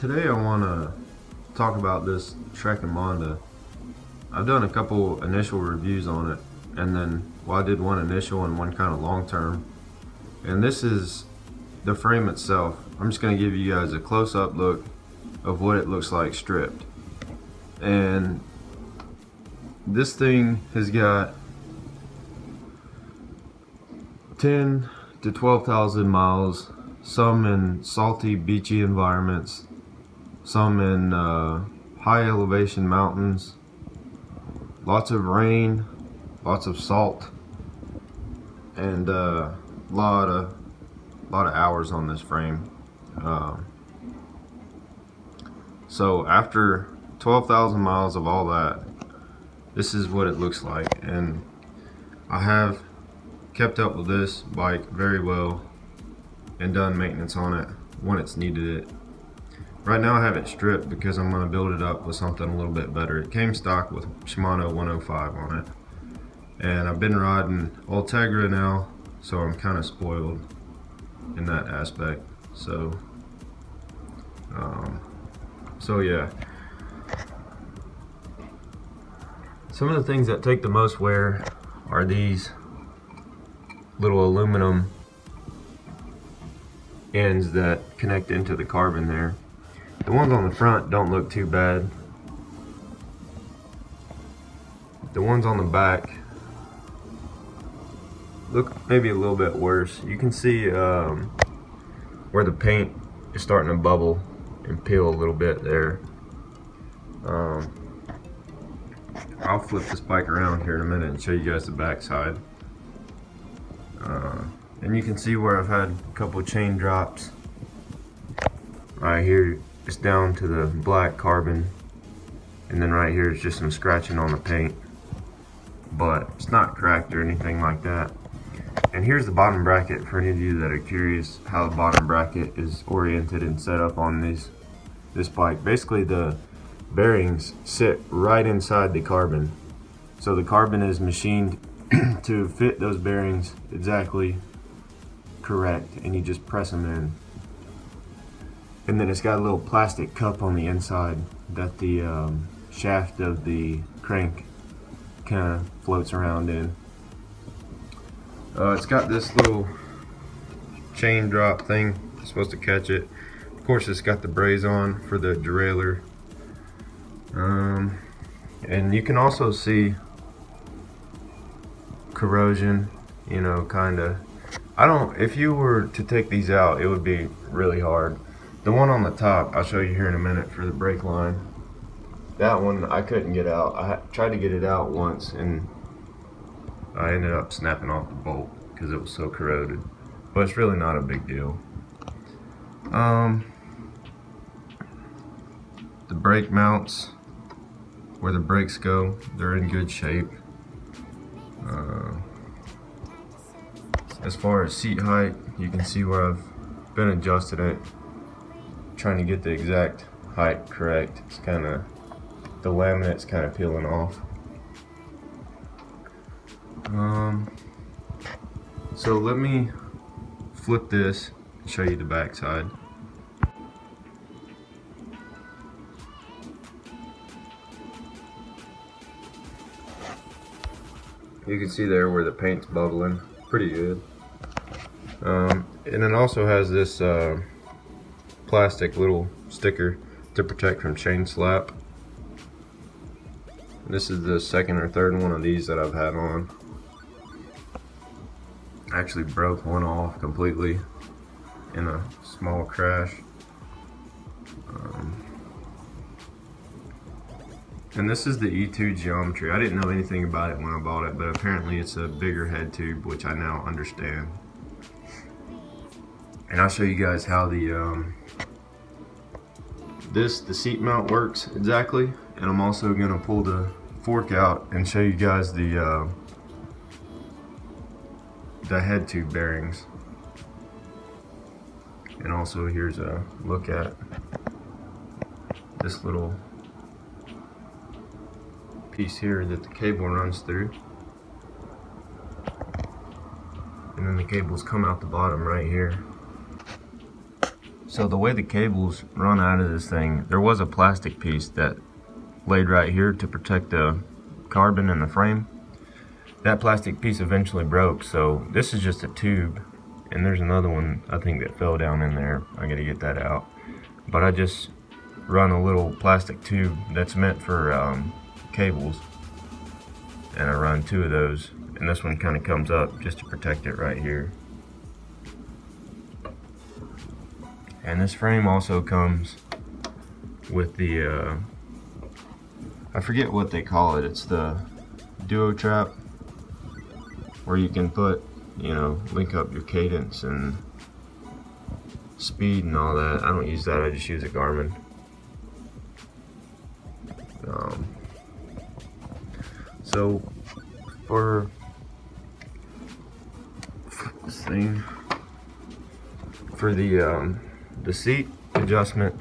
Today I want to talk about this Trek Emonda. I've done a couple initial reviews on it, and then I did one initial and one kind of long term. And this is the frame itself. I'm just going to give you guys a close-up look of what it looks like stripped. And this thing has got 10 to 12,000 miles, some in salty, beachy environments, some in high elevation mountains, lots of rain, lots of salt, and a lot of hours on this frame. So after 12,000 miles of all that, this is what it looks like. And I have kept up with this bike very well and done maintenance on it when it's needed it. Right now I have it stripped because I'm going to build it up with something a little bit better. It came stock with Shimano 105 on it, and I've been riding Ultegra now, so I'm kind of spoiled in that aspect. So yeah, some of the things that take the most wear are these little aluminum ends that connect into the carbon there. The ones on the front don't look too bad. The ones on the back look maybe a little bit worse. You can see where the paint is starting to bubble and peel a little bit there. I'll flip this bike around here in a minute and show you guys the back side. And you can see where I've had a couple chain drops. Right here it's down to the black carbon, and then right here is just some scratching on the paint, but it's not cracked or anything like that. And here's the bottom bracket for any of you that are curious how the bottom bracket is oriented and set up on this bike. Basically the bearings sit right inside the carbon, so the carbon is machined to fit those bearings exactly correct, and you just press them in. And then it's got a little plastic cup on the inside that the shaft of the crank kind of floats around in. It's got this little chain drop thing, it's supposed to catch it. Of course, it's got the braze on for the derailleur. And you can also see corrosion, you know, kinda. If you were to take these out, it would be really hard. The one on the top, I'll show you here in a minute for the brake line. That one I couldn't get out. I tried to get it out once and I ended up snapping off the bolt because it was so corroded. But it's really not a big deal. The brake mounts, where the brakes go, they're in good shape. As far as seat height, you can see where I've been adjusting it, trying to get the exact height correct. It's kind of, the laminate's kind of peeling off. So let me flip this and show you the back side. You can see there where the paint's bubbling pretty good. And it also has this plastic little sticker to protect from chain slap. This is the second or third one of these that I've had on. I actually broke one off completely in a small crash. And this is the E2 geometry. I didn't know anything about it when I bought it, but apparently it's a bigger head tube, which I now understand. And I'll show you guys how the seat mount works exactly. And I'm also gonna pull the fork out and show you guys the head tube bearings. And also here's a look at this little piece here that the cable runs through, and then the cables come out the bottom right here. So the way the cables run out of this thing, there was a plastic piece that laid right here to protect the carbon in the frame. That plastic piece eventually broke, so this is just a tube, and there's another one I think that fell down in there. I gotta get that out. But I just run a little plastic tube that's meant for cables, and I run 2 of those, and this one kind of comes up just to protect it right here. And this frame also comes with the I forget what they call it. It's the duo trap, where you can put, you know, link up your cadence and speed and all that. I don't use that, I just use a Garmin. So for this thing, for the seat adjustment,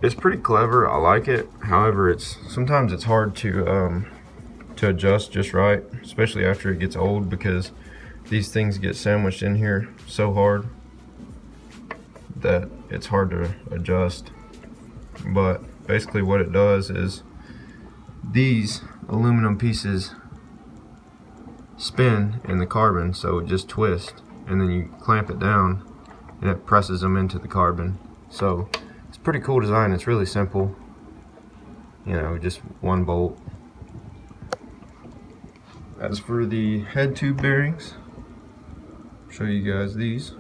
it's pretty clever. I like it. However, sometimes it's hard to adjust just right, especially after it gets old, because these things get sandwiched in here so hard that it's hard to adjust. But basically what it does is these aluminum pieces spin in the carbon, so it just twists, and then you clamp it down and it presses them into the carbon. So it's a pretty cool design. It's really simple, you know, just 1 bolt. As for the head tube bearings, I'll show you guys these.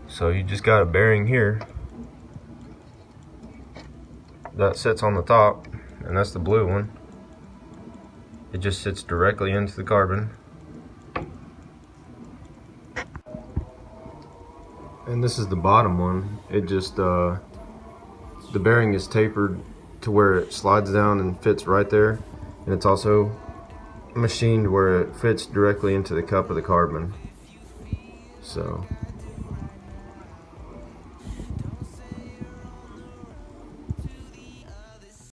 So you just got a bearing here that sits on the top, and that's the blue one. It just sits directly into the carbon. And this is the bottom one. It just, the bearing is tapered to where it slides down and fits right there. And it's also machined where it fits directly into the cup of the carbon. So